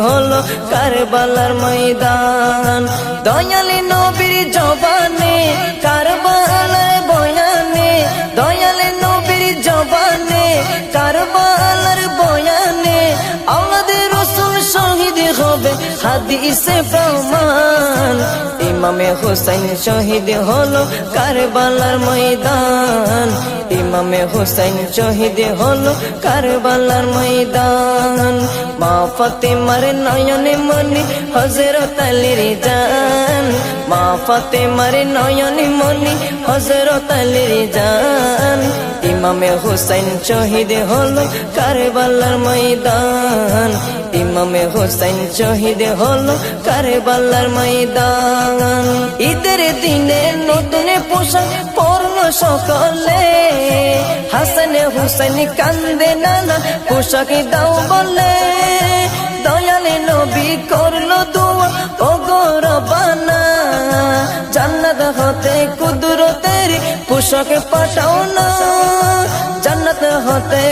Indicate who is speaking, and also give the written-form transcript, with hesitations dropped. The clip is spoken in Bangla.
Speaker 1: হলো কারবালার ময়দান, দয়ালি নবীর জবানে কারবালার বয়ানে, দয়ালি নবীর জবানে কারবালার বয়ানে, আওলাদে রাসূল শহীদ হবে হাদিসে প্রমাণ। ইমামে হুসাইন শহীদ হলো কারবালার ময়দান, ইমামে হুসাইন শহীদ হলো কারবালার ময়দান। মা ফাতেমার নয়নে মনি হযরত আলীর জান, মা ফাতেমার নয়নে মনি হযরত আলীর জান। ইমামে হুসাইন শহীদ হলো কারবালার ময়দান, ইমামে হুসাইন শহীদ হলো কারবালার ময়দান। ঈদের দিনে নতুন পোশাক পরলো সকলে, হাসান হুসাইন কান্দে নানা পোশাক দাও বলে, দয়ালে নবী করলো দোয়া ও গো রব্বানা, জান্নাত হতে কুদরতের পোশাক পাঠাও না, জান্নাত হতে